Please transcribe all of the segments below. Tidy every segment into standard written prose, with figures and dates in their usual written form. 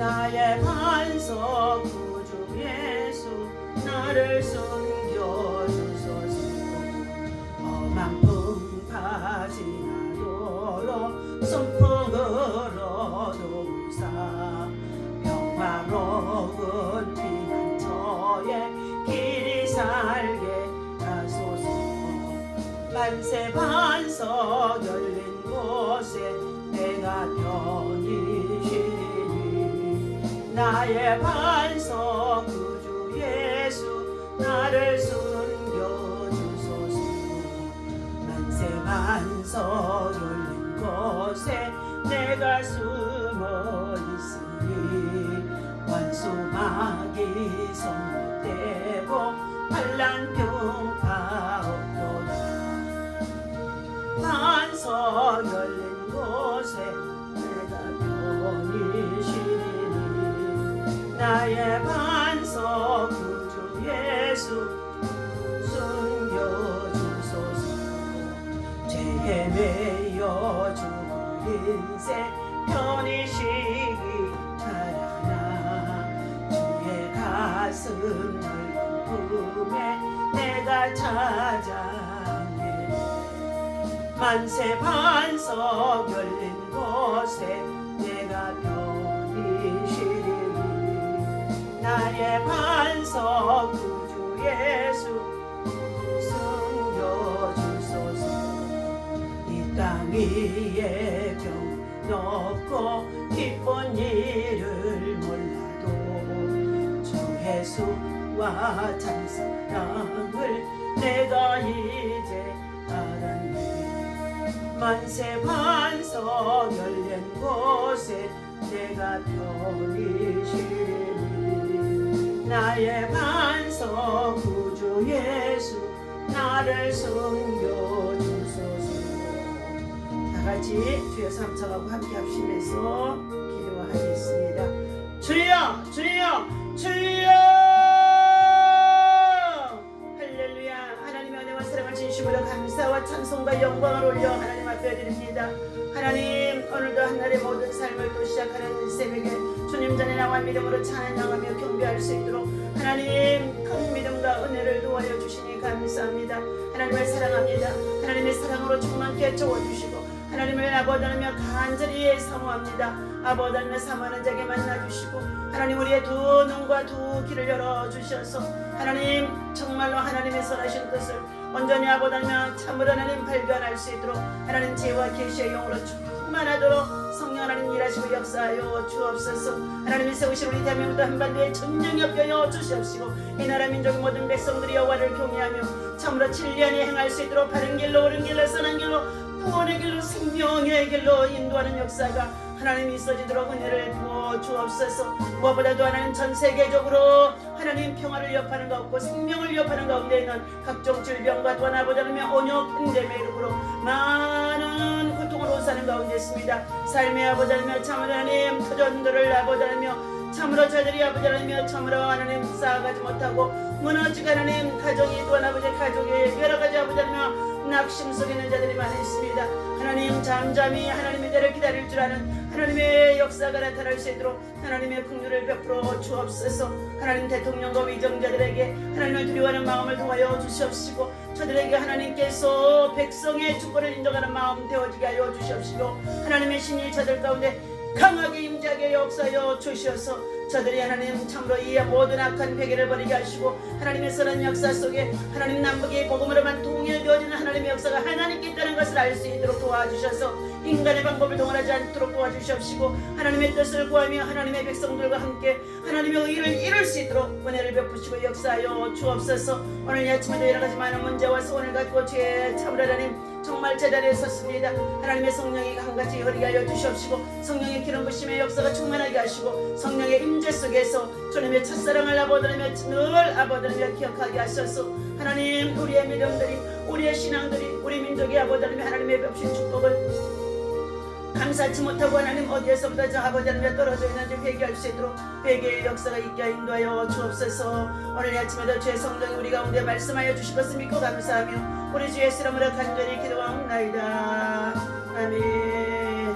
나의 반석 구주 예수 나를 숨겨주소서. 험한 풍파 지나도록 순풍으로도 무사 평화로운 피난처에 길이 살게 하소서. 만세 반석 열린 곳에 내가 편히 쉬리니 나의 반석 구주 예수 나를 숨겨주소서. 만세 반석 열린 곳에 내가 숨어 있으니 원수마귀 손못대고 환난 풍파 없도다. 반석 열린 곳에 내가 편히 쉬리니 나의 반석 구주 예수 숨겨주소서. 죄에 매여 죽을 인생 편히 쉬기 바라나 주의 가슴 넓은 품에 내가 찾아내. 만세 반석 열린 곳에 내가 편히 쉬리니 나의 반석 구주 예수 숨겨주소서. 이 땅 위에 병 없고 기쁜 일을 몰라도 주 예수와 참 사랑을 내가 이제 알았네. 만세 반석 열린 곳에 내가 편히 쉬리니 나의 반석 구주 예수 나를 숨겨주소서. 다같이 주여 삼창하고 함께 합심해서 기도하겠습니다. 주여 주여 주여. 할렐루야. 하나님의 은혜와 사랑을 진심으로 감사와 찬송과 영광을 올려 하나님 앞에 드립니다. 하나님, 오늘도 한날의 모든 삶을 또 시작하는 새벽에 주님 전에 나와 믿음으로 찬양하며 경배할 수 있도록 하나님 큰 믿음과 은혜를 도와여 주시니 감사합니다. 하나님을 사랑합니다. 하나님의 사랑으로 충만케 채워주시고 하나님을 아버지 하나님 간절히 사모합니다. 아버지 하나님 사모하는 자에게 만나주시고 하나님 우리의 두 눈과 두 귀를 열어주셔서 하나님 정말로 하나님의 선하신 뜻을 온전히 아버지 하나님 참으로 하나님 발견할 수 있도록 하나님 지혜와 계시의 영으로 충만하도록 성령 하나님 일하시고 역사하여 주옵소서. 하나님이 세우신 우리 대한민국도 한반도에 천정이 엎여 주시옵시고 이 나라 민족 모든 백성들이 여호와를 경외하며 참으로 진리안에 행할 수 있도록 바른 길로 옳은 길로 선한 길로 구원의 길로 생명의 길로 인도하는 역사가 하나님 있어지도록 은혜를 부어 주옵소서. 무엇보다도 하나님 전 세계적으로 하나님 평화를 위협하는 가운데 생명을 위협하는 가운데 있는 각종 질병과 또한 아버지 하나님의 온역 팬데믹의 이름으로 많은 고통을 호소하는 가운데 있습니다. 삶의 아버지 하나님 참으로 하나님 터전들을 아버지 하나님 참으로 저들이 아버지 하나님 참으로 하나님 쌓아가지 못하고 무너지고 하나님 가정이 또한 아버지 가족의 여러가지 아버지 하나님 낙심 속에 있는 자들이 많이 있습니다. 하나님 잠잠히 하나님의 때를 기다릴 줄 아는 하나님의 역사가 나타날 수 있도록 하나님의 긍휼을 베풀어 주옵소서. 하나님 대통령과 위정자들에게 하나님을 두려워하는 마음을 도와여 주시옵시고 저들에게 하나님께서 백성의 주권을 인정하는 마음 되어지게 하여 주시옵시고 하나님의 신이 저들 가운데 강하게 임재하게 역사하여 주시어서 저들이 하나님 참으로 이 모든 악한 베개를 버리게 하시고 하나님의 선한 역사 속에 하나님 남북의 복음으로만 통일되어지는 하나님의 역사가 하나님께 있다는 것을 알 수 있도록 도와주셔서 인간의 방법을 동원하지 않도록 도와주시옵시고 하나님의 뜻을 구하며 하나님의 백성들과 함께 하나님의 의를 이룰 수 있도록 은혜를 베푸시고 역사하여 주옵소서. 오늘 이 아침에도 여러가지 많은 문제와 소원을 가지고 주의 참으로 하나님 정말 제자리에 섰습니다. 하나님의 성령이 한가지 흐리게 하여 주시옵시고 성령의 기름 부심의 역사가 충만하게 하시고 성령의 임재 속에서 주님의 첫사랑을 아버지며 늘 아버지며 기억하게 하셔서 하나님 우리의 믿음들이 우리의 신앙들이 우리 민족의 아버지며 하나님의 베푸신 축복을 감사치 못하고 하나님 어디에서부터 저 아버지 하나님에 떨어져 있는지 회개할 수 있도록 회개의 역사가 있게 인도하여 주옵소서. 오늘 아침에도 주의 성령이 우리 가운데 말씀하여 주실 것을 믿고 감사하며 우리 주 예수 이름으로 간절히 기도하옵나이다. 아멘.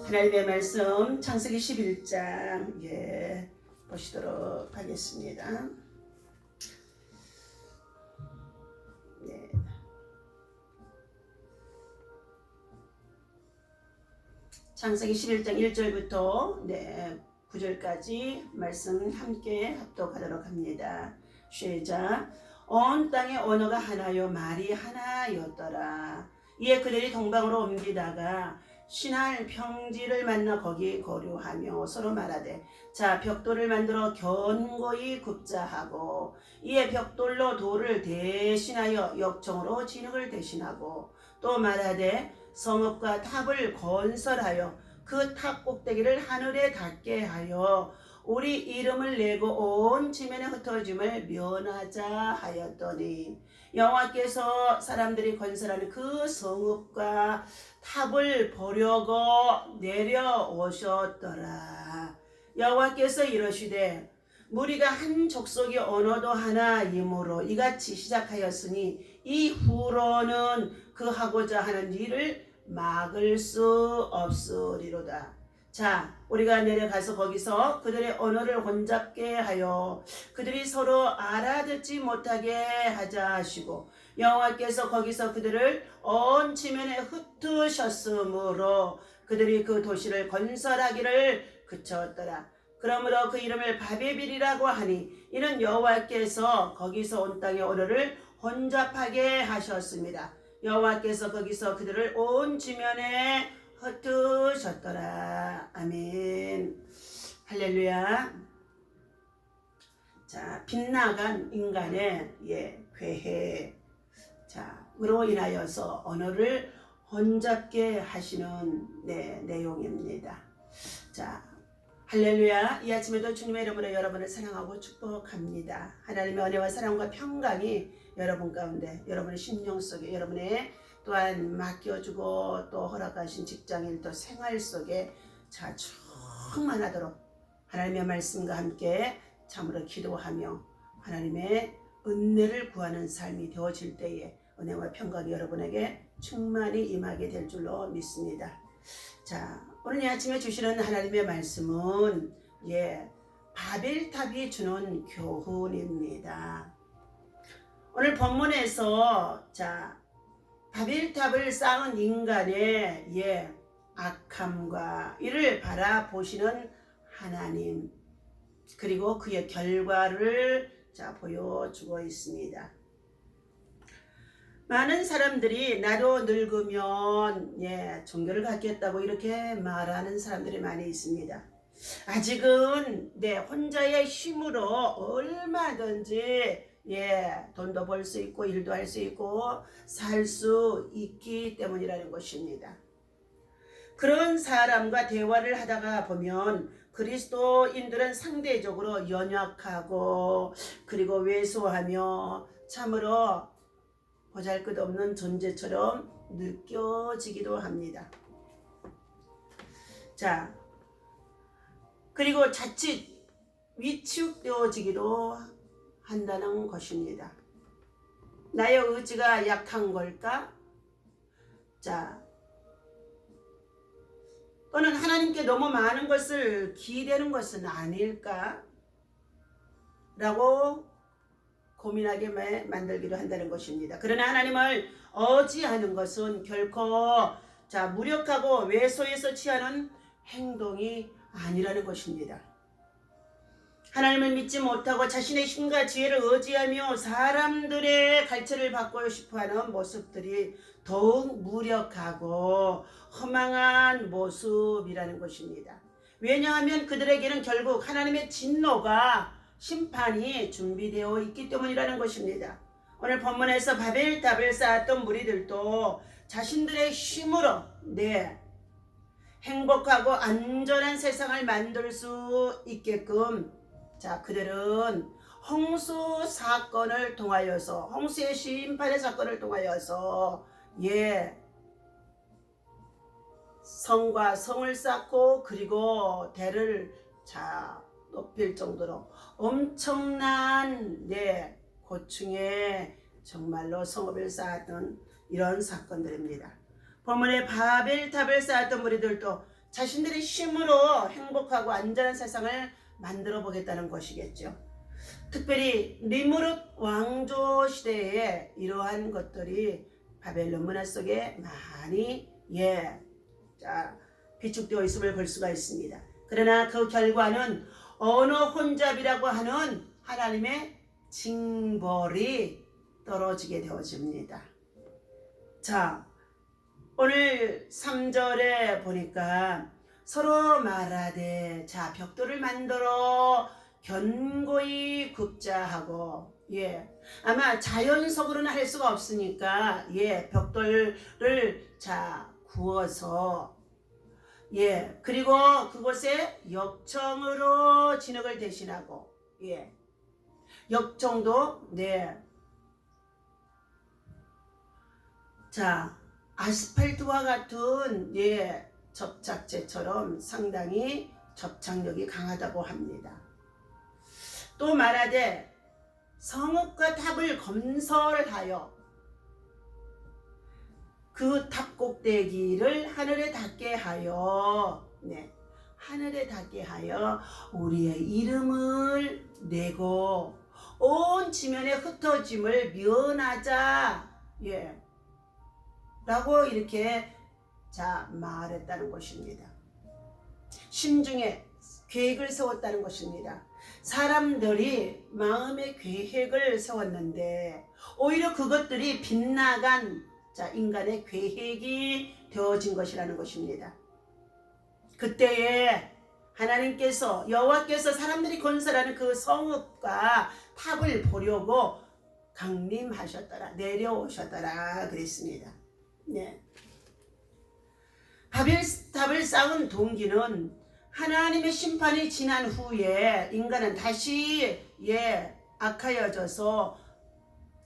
하나님의 말씀 창세기 11장 보시도록 하겠습니다. 네. 창세기 11장 1절부터 9절까지 말씀 함께 합독하도록 합니다. 시작. 온 땅의 언어가 하나요 말이 하나였더라. 이에 그들이 동방으로 옮기다가 신할 평지를 만나 거기 거류하며 서로 말하되 자 벽돌을 만들어 견고히 굽자 하고 이에 벽돌로 돌을 대신하여 역청으로 진흙을 대신하고 또 말하되 성읍과 탑을 건설하여 그 탑 꼭대기를 하늘에 닿게 하여 우리 이름을 내고 온 지면에 흩어짐을 면하자 하였더니 여호와께서 사람들이 건설하는 그 성읍과 탑을 보려고 내려오셨더라. 여호와께서 이러시되 무리가 한 족속이 언어도 하나이므로 이같이 시작하였으니 이후로는 그 하고자 하는 일을 막을 수 없으리로다. 자, 우리가 내려가서 거기서 그들의 언어를 혼잡게 하여 그들이 서로 알아듣지 못하게 하자 하시고 여호와께서 거기서 그들을 온 지면에 흩으셨으므로 그들이 그 도시를 건설하기를 그쳤더라. 그러므로 그 이름을 바벨이라고 하니 이는 여호와께서 거기서 온 땅의 언어를 혼잡하게 하셨습니다. 여호와께서 거기서 그들을 온 지면에 흩으셨더라. 아멘. 할렐루야. 자, 빗나간 인간의 괴해 으로 인하여서 언어를 혼잡게 하시는 내용입니다. 자, 할렐루야. 이 아침에도 주님의 이름으로 여러분을 사랑하고 축복합니다. 하나님의 은혜와 사랑과 평강이 여러분 가운데, 여러분의 심령 속에, 여러분의 또한 맡겨주고 또 허락하신 직장일 또 생활 속에 충만하도록 하나님의 말씀과 함께 참으로 기도하며 하나님의 은혜를 구하는 삶이 되어질 때에 은혜와 평강이 여러분에게 충만히 임하게 될 줄로 믿습니다. 자, 오늘 이 아침에 주시는 하나님의 말씀은 바벨탑이 주는 교훈입니다. 오늘 본문에서 바벨탑을 쌓은 인간의 악함과 이를 바라보시는 하나님 그리고 그의 결과를 보여주고 있습니다. 많은 사람들이 나도 늙으면 종교를 갖겠다고 이렇게 말하는 사람들이 많이 있습니다. 아직은 혼자의 힘으로 얼마든지 돈도 벌 수 있고 일도 할 수 있고 살 수 있기 때문이라는 것입니다. 그런 사람과 대화를 하다가 보면 그리스도인들은 상대적으로 연약하고 그리고 왜소하며 참으로 보잘것없는 존재처럼 느껴지기도 합니다. 자, 그리고 자칫 위축되어지기도 한다는 것입니다. 나의 의지가 약한 걸까? 또는 하나님께 너무 많은 것을 기대는 것은 아닐까? 라고 고민하게 만들기도 한다는 것입니다. 그러나 하나님을 의지하는 것은 결코 무력하고 왜소해서 취하는 행동이 아니라는 것입니다. 하나님을 믿지 못하고 자신의 힘과 지혜를 의지하며 사람들의 갈채를 받고 싶어하는 모습들이 더욱 무력하고 허망한 모습이라는 것입니다. 왜냐하면 그들에게는 결국 하나님의 진노가 심판이 준비되어 있기 때문이라는 것입니다. 오늘 본문에서 바벨탑을 쌓았던 무리들도 자신들의 힘으로 행복하고 안전한 세상을 만들 수 있게끔 그들은 홍수 사건을 통하여서 홍수의 심판의 사건을 통하여서 성과 성을 쌓고 그리고 대를 높일 정도로 엄청난 고층의 정말로 성읍을 쌓았던 이런 사건들입니다. 본문에 바벨탑을 쌓았던 무리들도 자신들의 힘으로 행복하고 안전한 세상을 만들어 보겠다는 것이겠죠. 특별히 니무롯 왕조 시대에 이러한 것들이 바벨론 문화 속에 많이 비축되어 있음을 볼 수가 있습니다. 그러나 그 결과는 언어 혼잡이라고 하는 하나님의 징벌이 떨어지게 되어집니다. 자, 오늘 3절에 보니까 서로 말하되 자 벽돌을 만들어 견고히 굽자 하고 아마 자연석으로는 할 수가 없으니까 벽돌을 구워서 그리고 그곳에 역청으로 진흙을 대신하고 역청도 아스팔트와 같은 접착제처럼 상당히 접착력이 강하다고 합니다. 또 말하되 성읍과 탑을 건설하여 그 탑 꼭대기를 하늘에 닿게 하여 하늘에 닿게 하여 우리의 이름을 내고 온 지면에 흩어짐을 면하자 라고 이렇게 말했다는 것입니다. 심중에 계획을 세웠다는 것입니다. 사람들이 마음의 계획을 세웠는데 오히려 그것들이 빗나간 인간의 계획이 되어진 것이라는 것입니다. 그때에 하나님께서 여호와께서 사람들이 건설하는 그 성읍과 탑을 보려고 강림하셨더라, 내려오셨더라 그랬습니다. 바벨탑을 쌓은 동기는 하나님의 심판이 지난 후에 인간은 다시 악하여져서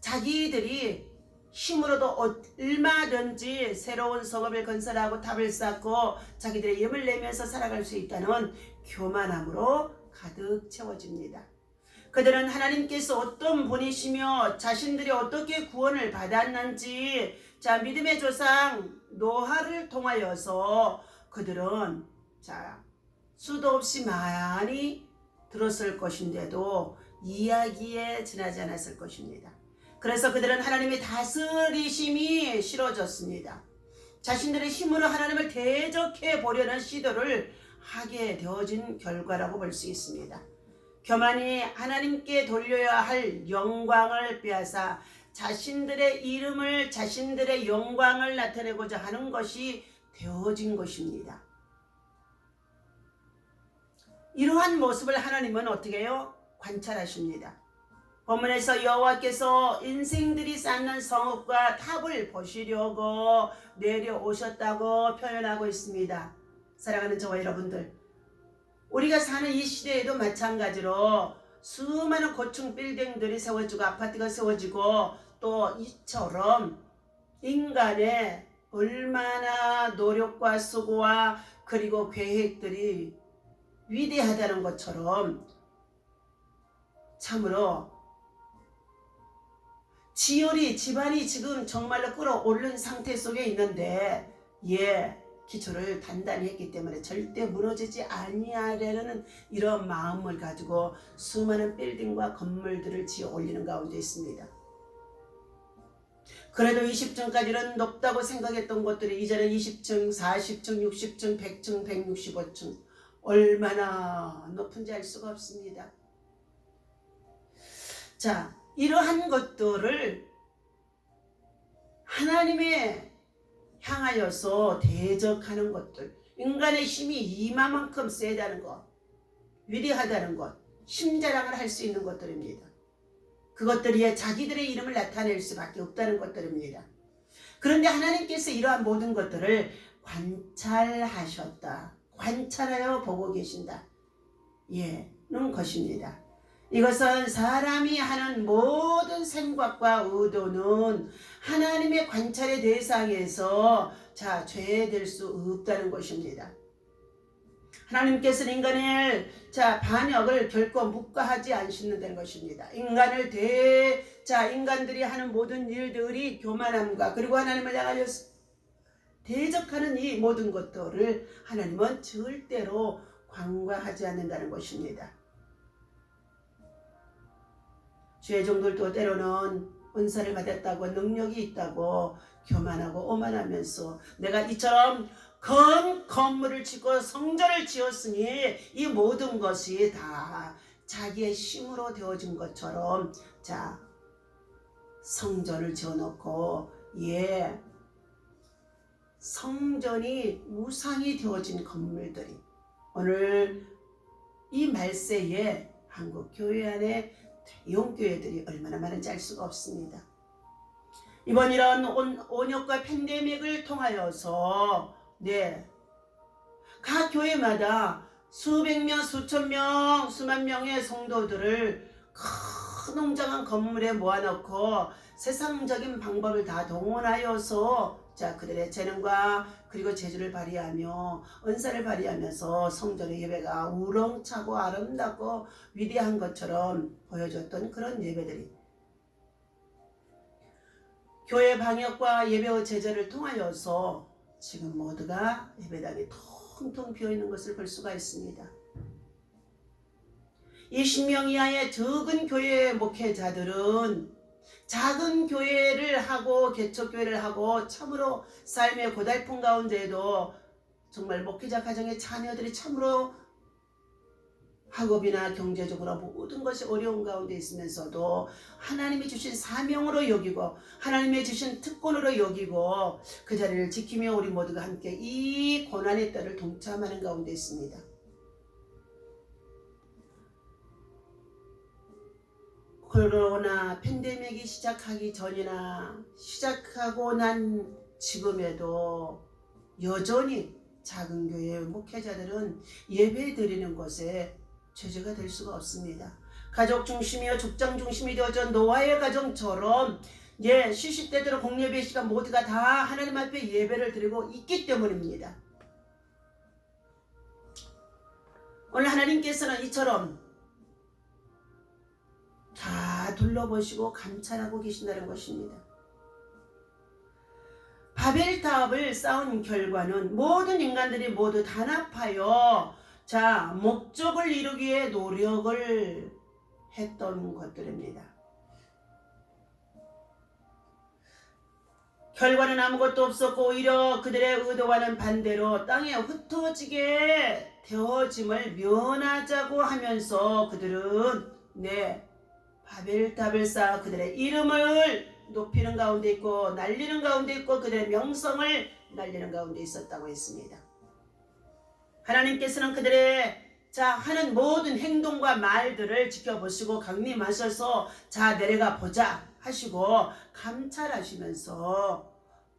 자기들이 힘으로도 얼마든지 새로운 성읍을 건설하고 탑을 쌓고 자기들의 이름을 내면서 살아갈 수 있다는 교만함으로 가득 채워집니다. 그들은 하나님께서 어떤 분이시며 자신들이 어떻게 구원을 받았는지 믿음의 조상 노아를 통하여서 그들은 수도 없이 많이 들었을 것인데도 이야기에 지나지 않았을 것입니다. 그래서 그들은 하나님의 다스리심이 싫어졌습니다. 자신들의 힘으로 하나님을 대적해 보려는 시도를 하게 되어진 결과라고 볼 수 있습니다. 교만이 하나님께 돌려야 할 영광을 빼앗아 자신들의 이름을, 자신들의 영광을 나타내고자 하는 것이 되어진 것입니다. 이러한 모습을 하나님은 어떻게 해요? 관찰하십니다. 본문에서 여호와께서 인생들이 쌓는 성읍과 탑을 보시려고 내려오셨다고 표현하고 있습니다. 사랑하는 저와 여러분들, 우리가 사는 이 시대에도 마찬가지로 수많은 고층 빌딩들이 세워지고 아파트가 세워지고 또 이처럼 인간의 얼마나 노력과 수고와 그리고 계획들이 위대하다는 것처럼 참으로 집안이 지금 정말로 끌어오른 상태 속에 있는데 기초를 단단히 했기 때문에 절대 무너지지 아니하려는 이런 마음을 가지고 수많은 빌딩과 건물들을 지어 올리는 가운데 있습니다. 그래도 20층까지는 높다고 생각했던 것들이 이제는 20층, 40층, 60층, 100층, 165층 얼마나 높은지 알 수가 없습니다. 이러한 것들을 하나님의 향하여서 대적하는 것들, 인간의 힘이 이만큼 세다는 것, 위대하다는 것, 힘자랑을 할 수 있는 것들입니다. 그것들이 자기들의 이름을 나타낼 수밖에 없다는 것들입니다. 그런데 하나님께서 이러한 모든 것들을 관찰하셨다. 관찰하여 보고 계신다. 는 것입니다. 이것은 사람이 하는 모든 생각과 의도는 하나님의 관찰의 대상에서 죄될 수 없다는 것입니다. 하나님께서는 인간을 반역을 결코 묵과하지 않으신다는 것입니다. 인간들이 하는 모든 일들이 교만함과 그리고 하나님을 향하여 대적하는 이 모든 것들을 하나님은 절대로 관과하지 않는다는 것입니다. 주의 종들도 때로는 은사를 받았다고 능력이 있다고 교만하고 오만하면서 내가 이처럼 큰 건물을 짓고 성전을 지었으니 이 모든 것이 다 자기의 힘으로 되어진 것처럼 자 성전을 지어놓고 성전이 우상이 되어진 건물들이 오늘 이 말세에 한국 교회 안에 대형 교회들이 얼마나 많은지 알 수가 없습니다. 이번 이런 온역과 팬데믹을 통하여서 각 교회마다 수백 명, 수천 명, 수만 명의 성도들을 큰 웅장한 건물에 모아놓고 세상적인 방법을 다 동원하여서 그들의 재능과 그리고 재주를 발휘하며 은사를 발휘하면서 성전의 예배가 우렁차고 아름답고 위대한 것처럼 보여줬던 그런 예배들이 교회 방역과 예배의 제재를 통하여서 지금 모두가 예배당이 텅텅 비어있는 것을 볼 수가 있습니다. 20명 이하의 적은 교회의 목회자들은 작은 교회를 하고 개척교회를 하고 참으로 삶의 고달픈 가운데에도 정말 목회자 가정의 자녀들이 참으로 학업이나 경제적으로 모든 것이 어려운 가운데 있으면서도 하나님이 주신 사명으로 여기고 하나님이 주신 특권으로 여기고 그 자리를 지키며 우리 모두가 함께 이 고난의 때를 동참하는 가운데 있습니다. 코로나 팬데믹이 시작하기 전이나 시작하고 난 지금에도 여전히 작은 교회의 목회자들은 예배 드리는 것에 제재가 될 수가 없습니다. 가족 중심이요 족장 중심이 되어져 노아의 가정처럼 시시때대로 공예배 시간 모두가 다 하나님 앞에 예배를 드리고 있기 때문입니다. 오늘 하나님께서는 이처럼 다 둘러보시고 감찰하고 계신다는 것입니다. 바벨탑을 쌓은 결과는 모든 인간들이 모두 단합하여 목적을 이루기 위해 노력을 했던 것들입니다. 결과는 아무것도 없었고 오히려 그들의 의도와는 반대로 땅에 흩어지게 되어짐을 면하자고 하면서 그들은 바벨탑을 쌓아 그들의 이름을 높이는 가운데 있고 날리는 가운데 있고 그들의 명성을 날리는 가운데 있었다고 했습니다. 하나님께서는 그들의 하는 모든 행동과 말들을 지켜보시고 강림하셔서 내려가 보자 하시고 감찰하시면서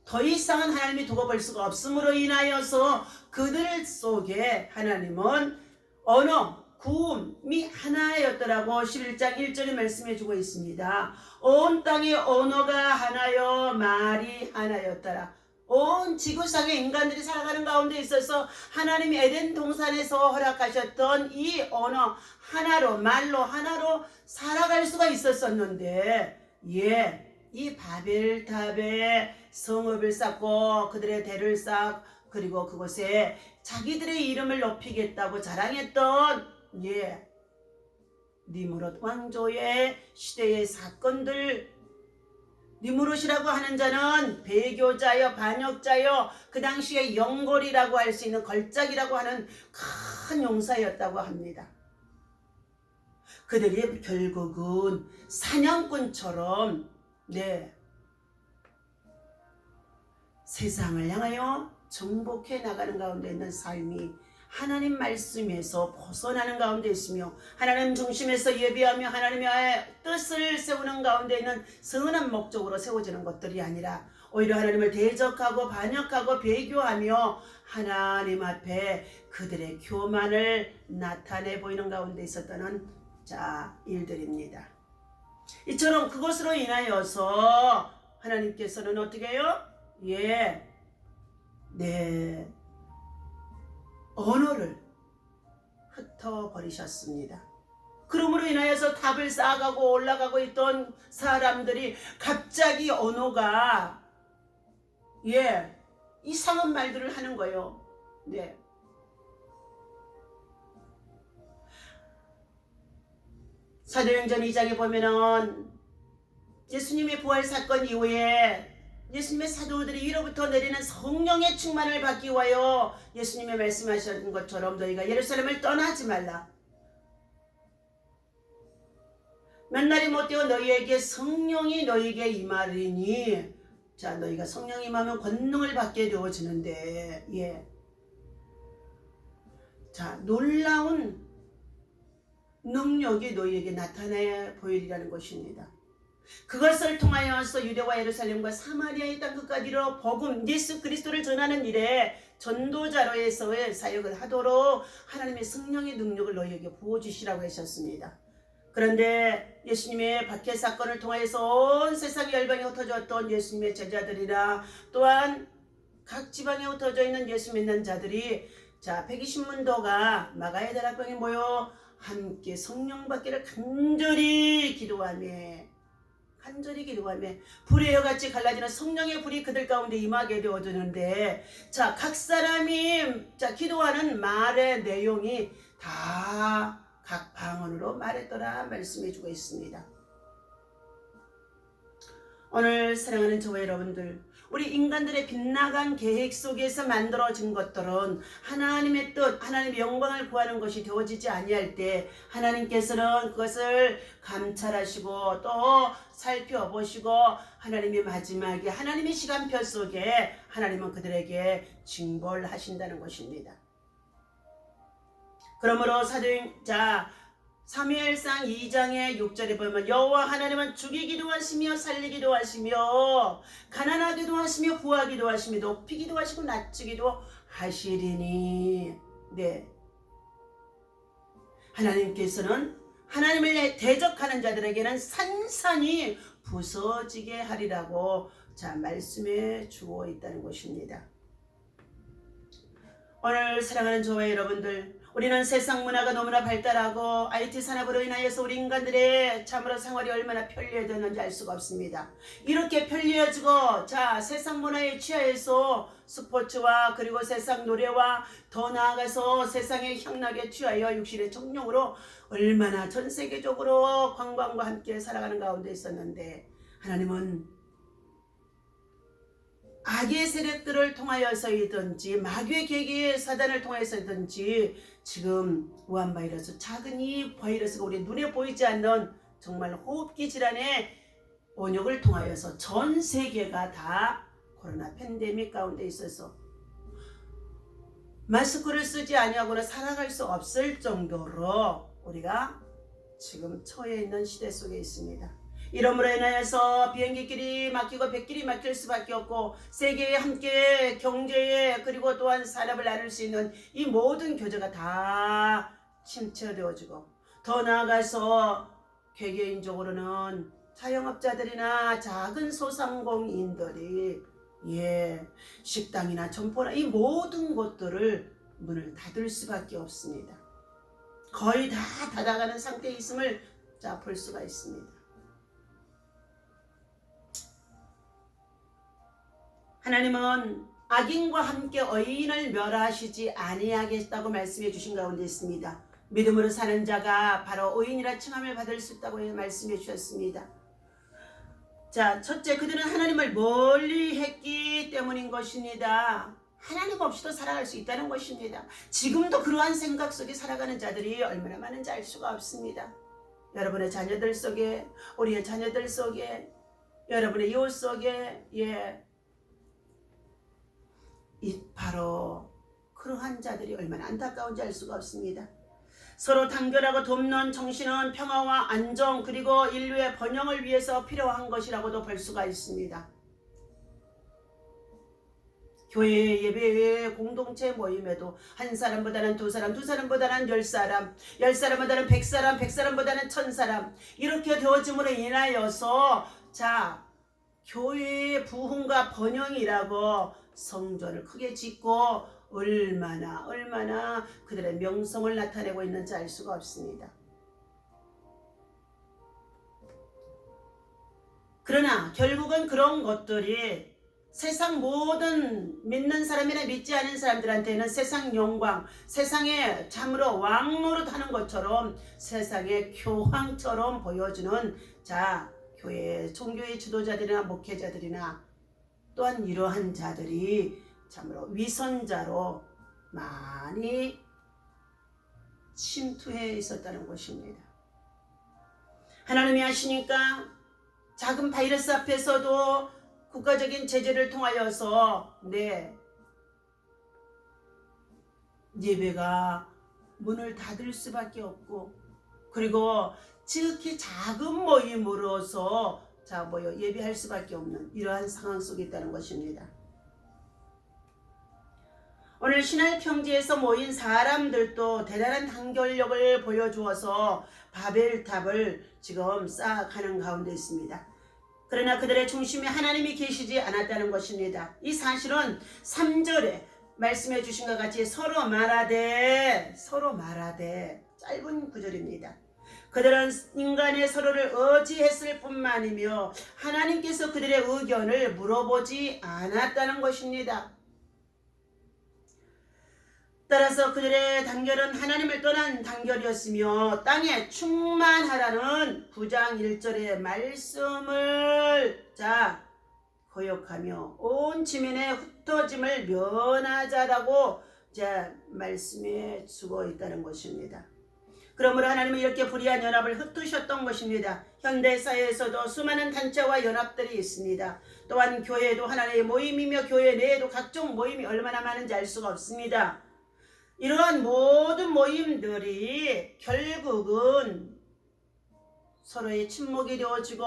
더 이상은 하나님이 두고 볼 수가 없음으로 인하여서 그들 속에 하나님은 언어 구음이 하나였더라고 11장 1절에 말씀해 주고 있습니다. 온 땅의 언어가 하나여 말이 하나였더라. 온 지구상의 인간들이 살아가는 가운데 있어서 하나님이 에덴 동산에서 허락하셨던 이 언어 하나로 말로 하나로 살아갈 수가 있었었는데 이 바벨탑에 성읍을 쌓고 그들의 대를 쌓고 그리고 그곳에 자기들의 이름을 높이겠다고 자랑했던 니므롯 왕조의 시대의 사건들 니므롯이라고 하는 자는 배교자여 반역자여 그 당시에 영골이라고 할 수 있는 걸작이라고 하는 큰 용사였다고 합니다. 그들이 결국은 사냥꾼처럼 세상을 향하여 정복해 나가는 가운데 있는 삶이 하나님 말씀에서 벗어나는 가운데 있으며 하나님 중심에서 예배하며 하나님의 뜻을 세우는 가운데 있는 선한 목적으로 세워지는 것들이 아니라 오히려 하나님을 대적하고 반역하고 배교하며 하나님 앞에 그들의 교만을 나타내 보이는 가운데 있었다는 일들입니다. 이처럼 그것으로 인하여서 하나님께서는 어떻게 해요? 언어를 흩어버리셨습니다. 그러므로 인하여서 탑을 쌓아가고 올라가고 있던 사람들이 갑자기 언어가 이상한 말들을 하는 거예요. 네. 사도행전 2장에 보면은 예수님의 부활 사건 이후에 예수님의 사도들이 위로부터 내리는 성령의 충만을 받기 위하여 예수님의 말씀하신 것처럼 너희가 예루살렘을 떠나지 말라. 몇 날이 못되어 너희에게 성령이 너희에게 임하리니, 자, 너희가 성령이 임하면 권능을 받게 되어지는데, 예. 자, 놀라운 능력이 너희에게 나타나 보이리라는 것입니다. 그것을 통하여서 유대와 예루살렘과 사마리아의 땅 끝까지로 복음 예수 그리스도를 전하는 일에 전도자로서의 사역을 하도록 하나님의 성령의 능력을 너희에게 부어주시라고 하셨습니다. 그런데 예수님의 박해 사건을 통하여서 온 세상에 열방에 흩어졌던 예수님의 제자들이나 또한 각 지방에 흩어져 있는 예수 믿는 자들이, 자, 120문도가 마가의 다락방에 모여 함께 성령 받기를 간절히 기도하며 불의 혀같이 갈라지는 성령의 불이 그들 가운데 임하게 되어지는데, 자, 각 사람이 기도하는 말의 내용이 다 각 방언으로 말했더라 말씀해주고 있습니다. 오늘 사랑하는 저와 여러분들, 우리 인간들의 빗나간 계획 속에서 만들어진 것들은 하나님의 뜻, 하나님의 영광을 구하는 것이 되어지지 아니할 때 하나님께서는 그것을 감찰하시고 또 살펴보시고 하나님의 마지막에 하나님의 시간표 속에 하나님은 그들에게 징벌하신다는 것입니다. 그러므로 사무엘상 2장의 6절에 보면 여호와 하나님은 죽이기도 하시며 살리기도 하시며 가난하기도 하시며 부하기도 하시며 높이기도 하시고 낮추기도 하시리니, 네, 하나님께서는 하나님을 대적하는 자들에게는 산산이 부서지게 하리라고 말씀해 주고 있다는 것입니다. 오늘 사랑하는 저와 여러분들, 우리는 세상 문화가 너무나 발달하고 IT 산업으로 인하여서 우리 인간들의 참으로 생활이 얼마나 편리해졌는지 알 수가 없습니다. 이렇게 편리해지고 세상 문화에 취하여서 스포츠와 그리고 세상 노래와 더 나아가서 세상의 향락에 취하여 육신의 정욕으로 얼마나 전 세계적으로 관광과 함께 살아가는 가운데 있었는데, 하나님은 악의 세력들을 통하여서이든지 마귀의 계기의 사단을 통해서든지 지금 우한 바이러스, 작은 이 바이러스가 우리 눈에 보이지 않는 정말 호흡기 질환의 원역을 통하여서 전 세계가 다 코로나 팬데믹 가운데 있어서 마스크를 쓰지 아니하고는 살아갈 수 없을 정도로 우리가 지금 처해 있는 시대 속에 있습니다. 이러므로 인하여서 비행기끼리 막히고 백길이 막힐 수밖에 없고 세계에 함께 경제에 그리고 또한 산업을 나눌 수 있는 이 모든 교제가 다 침체되어지고, 더 나아가서 개개인적으로는 자영업자들이나 작은 소상공인들이 식당이나 점포나 이 모든 것들을 문을 닫을 수밖에 없습니다. 거의 다 닫아가는 상태에 있음을 볼 수가 있습니다. 하나님은 악인과 함께 의인을 멸하시지 아니하겠다고 말씀해 주신 가운데 있습니다. 믿음으로 사는 자가 바로 의인이라 칭함을 받을 수 있다고 말씀해 주셨습니다. 첫째, 그들은 하나님을 멀리 했기 때문인 것입니다. 하나님 없이도 살아갈 수 있다는 것입니다. 지금도 그러한 생각 속에 살아가는 자들이 얼마나 많은지 알 수가 없습니다. 여러분의 자녀들 속에, 우리의 자녀들 속에, 여러분의 이웃 속에 바로 그러한 자들이 얼마나 안타까운지 알 수가 없습니다. 서로 단결하고 돕는 정신은 평화와 안정 그리고 인류의 번영을 위해서 필요한 것이라고도 볼 수가 있습니다. 교회 예배회 공동체 모임에도 한 사람보다는 두 사람, 두 사람보다는 10사람, 10사람보다는 100사람, 100사람보다는 1000사람 이렇게 되어짐으로 인하여서 교회의 부흥과 번영이라고 성전을 크게 짓고 얼마나 그들의 명성을 나타내고 있는지 알 수가 없습니다. 그러나 결국은 그런 것들이 세상 모든 믿는 사람이나 믿지 않은 사람들한테는 세상 영광, 세상에 참으로 왕노릇하는 것처럼 세상의 교황처럼 보여주는 교회, 종교의 지도자들이나 목회자들이나 또한 이러한 자들이 참으로 위선자로 많이 침투해 있었다는 것입니다. 하나님이 하시니까 작은 바이러스 앞에서도 국가적인 제재를 통하여서 예배가 문을 닫을 수밖에 없고, 그리고 지극히 작은 모임으로서 예배할 수밖에 없는 이러한 상황 속에 있다는 것입니다. 오늘 신할 평지에서 모인 사람들도 대단한 단결력을 보여주어서 바벨탑을 지금 쌓아가는 가운데 있습니다. 그러나 그들의 중심에 하나님이 계시지 않았다는 것입니다. 이 사실은 3절에 말씀해 주신 것 같이 서로 말하되 짧은 구절입니다. 그들은 인간의 서로를 의지했을 뿐만이며 하나님께서 그들의 의견을 물어보지 않았다는 것입니다. 따라서 그들의 단결은 하나님을 떠난 단결이었으며 땅에 충만하라는 9장 1절의 말씀을 거역하며 온 지면의 흩어짐을 면하자라고 말씀해 주고 있다는 것입니다. 그러므로 하나님은 이렇게 불의한 연합을 흩으셨던 것입니다. 현대사회에서도 수많은 단체와 연합들이 있습니다. 또한 교회도 하나님의 모임이며 교회 내에도 각종 모임이 얼마나 많은지 알 수가 없습니다. 이러한 모든 모임들이 결국은 서로의 침묵이 되어지고,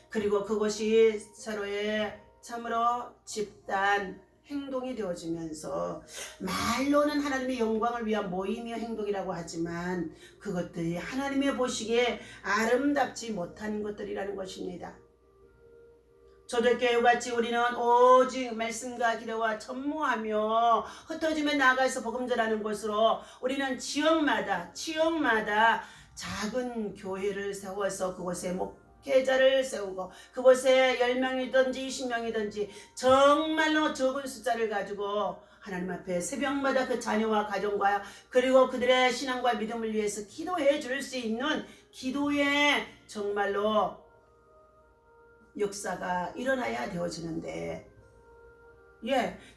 그리고 그것이 서로의 참으로 집단 행동이 되어지면서 말로는 하나님의 영광을 위한 모임이며 행동이라고 하지만 그것들이 하나님의 보시기에 아름답지 못한 것들이라는 것입니다. 초대교회같이 우리는 오직 말씀과 기도와 전무하며 흩어지며 나아가서 복음 전하는 곳으로 우리는 지역마다 작은 교회를 세워서 그곳에 목회자를 세우고 그곳에 10명이든지 20명이든지 정말로 적은 숫자를 가지고 하나님 앞에 새벽마다 그 자녀와 가정과 그리고 그들의 신앙과 믿음을 위해서 기도해 줄 수 있는 기도에 정말로 역사가 일어나야 되어지는데,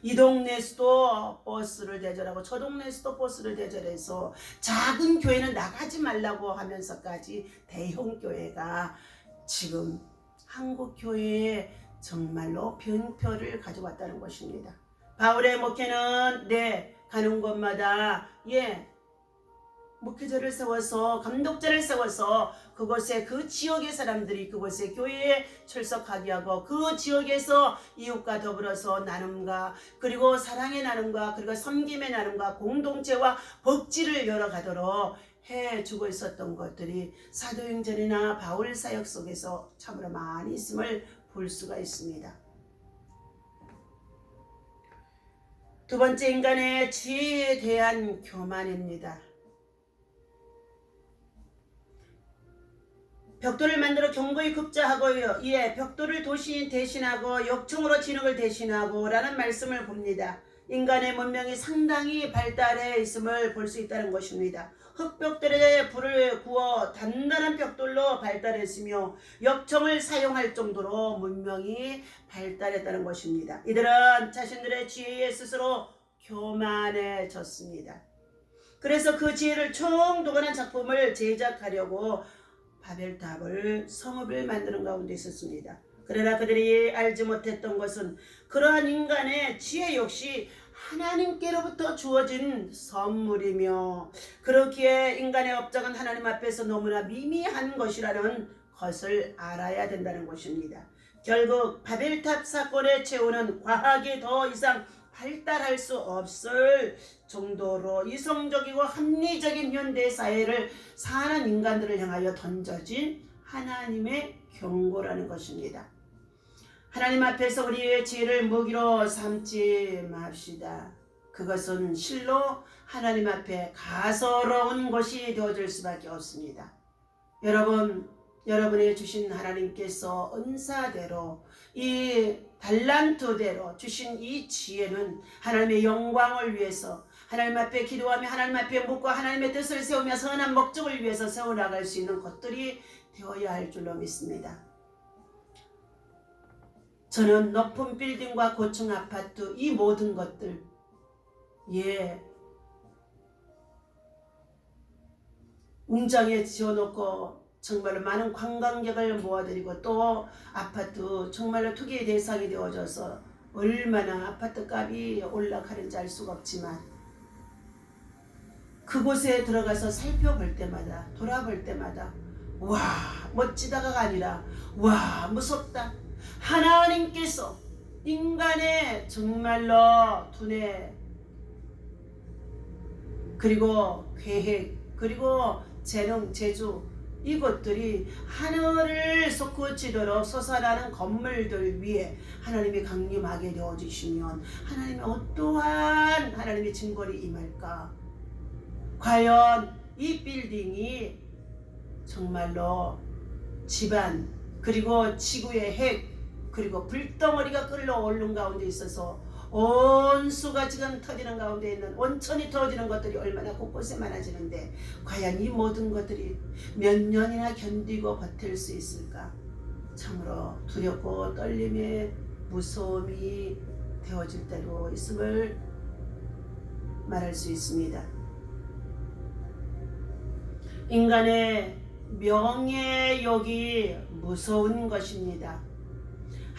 이 동네에서도 버스를 대절하고 저 동네에서도 버스를 대절해서 작은 교회는 나가지 말라고 하면서까지 대형 교회가 지금 한국 교회에 정말로 변표를 가져왔다는 것입니다. 바울의 목회는 가는 곳마다 목회자를 세워서 감독자를 세워서 그곳에 그 지역의 사람들이 그곳에 교회에 출석하게 하고 그 지역에서 이웃과 더불어서 나눔과 그리고 사랑의 나눔과 그리고 섬김의 나눔과 공동체와 복지를 열어가도록 해주고 있었던 것들이 사도행전이나 바울 사역 속에서 참으로 많이 있음을 볼 수가 있습니다. 두 번째, 인간의 지혜에 대한 교만입니다. 벽돌을 만들어 경고히 급자하고요. 벽돌을 도시인 대신하고 역청으로 진흙을 대신하고 라는 말씀을 봅니다. 인간의 문명이 상당히 발달해 있음을 볼 수 있다는 것입니다. 흙벽돌에 불을 구워 단단한 벽돌로 발달했으며 역청을 사용할 정도로 문명이 발달했다는 것입니다. 이들은 자신들의 지혜에 스스로 교만해졌습니다. 그래서 그 지혜를 총동원한 작품을 제작하려고 바벨탑을 성읍을 만드는 가운데 있었습니다. 그러나 그들이 알지 못했던 것은 그러한 인간의 지혜 역시 하나님께로부터 주어진 선물이며 그렇기에 인간의 업적은 하나님 앞에서 너무나 미미한 것이라는 것을 알아야 된다는 것입니다. 결국 바벨탑 사건의 최후는 과학이 더 이상 발달할 수 없을 정도로 이성적이고 합리적인 현대사회를 사는 인간들을 향하여 던져진 하나님의 경고라는 것입니다. 하나님 앞에서 우리의 지혜를 무기로 삼지 맙시다. 그것은 실로 하나님 앞에 가소로운 것이 되어질 수밖에 없습니다. 여러분, 여러분의 주신 하나님께서 은사대로 이 달란트대로 주신 이 지혜는 하나님의 영광을 위해서 하나님 앞에 기도하며 하나님 앞에 묻고 하나님의 뜻을 세우며 선한 목적을 위해서 세워나갈 수 있는 것들이 되어야 할 줄로 믿습니다. 저는 높은 빌딩과 고층 아파트 이 모든 것들 웅장에 지어놓고 정말로 많은 관광객을 모아들이고 또 아파트 정말로 투기의 대상이 되어져서 얼마나 아파트 값이 올라가는지 알 수가 없지만 그곳에 들어가서 살펴볼 때마다 돌아볼 때마다 와 멋지다가 아니라 와 무섭다. 하나님께서 인간의 정말로 두뇌 그리고 계획 그리고 재능 재주 이것들이 하늘을 솟구치도록 솟아나는 건물들 위에 하나님이 강림하게 되어주시면 하나님의 어떠한 하나님의 징벌이 임할까. 과연 이 빌딩이 정말로 집안 그리고 지구의 핵 그리고 불덩어리가 끌어오르는 가운데 있어서 온수가 지금 터지는 가운데 있는 온천이 터지는 것들이 얼마나 곳곳에 많아지는데 과연 이 모든 것들이 몇 년이나 견디고 버틸 수 있을까. 참으로 두렵고 떨림의 무서움이 되어질 때도 있음을 말할 수 있습니다. 인간의 명예욕이 무서운 것입니다.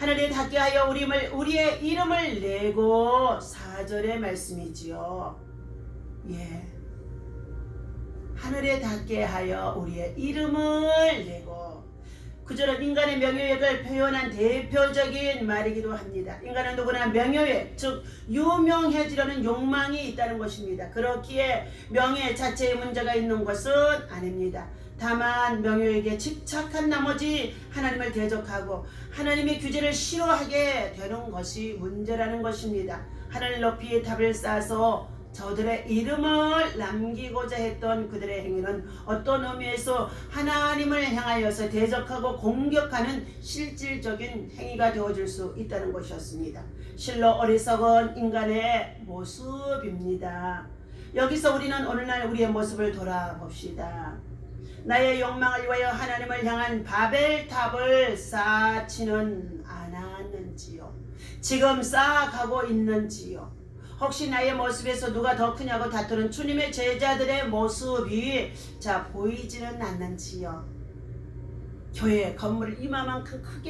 하늘에 닿게 하여 우리의 이름을 내고 4절의 말씀이지요. 하늘에 닿게 하여 우리의 이름을 내고 9절은 인간의 명예욕을 표현한 대표적인 말이기도 합니다. 인간은 누구나 명예욕, 즉 유명해지려는 욕망이 있다는 것입니다. 그렇기에 명예 자체에 문제가 있는 것은 아닙니다. 다만 명예욕에 집착한 나머지 하나님을 대적하고 하나님의 규제를 싫어하게 되는 것이 문제라는 것입니다. 하늘 높이 탑을 쌓아서 저들의 이름을 남기고자 했던 그들의 행위는 어떤 의미에서 하나님을 향하여서 대적하고 공격하는 실질적인 행위가 되어줄 수 있다는 것이었습니다. 실로 어리석은 인간의 모습입니다. 여기서 우리는 오늘날 우리의 모습을 돌아봅시다. 나의 욕망을 위하여 하나님을 향한 바벨탑을 쌓지는 않았는지요? 지금 쌓아가고 있는지요? 혹시 나의 모습에서 누가 더 크냐고 다투는 주님의 제자들의 모습이 보이지는 않는지요? 교회 건물을 이만큼 크게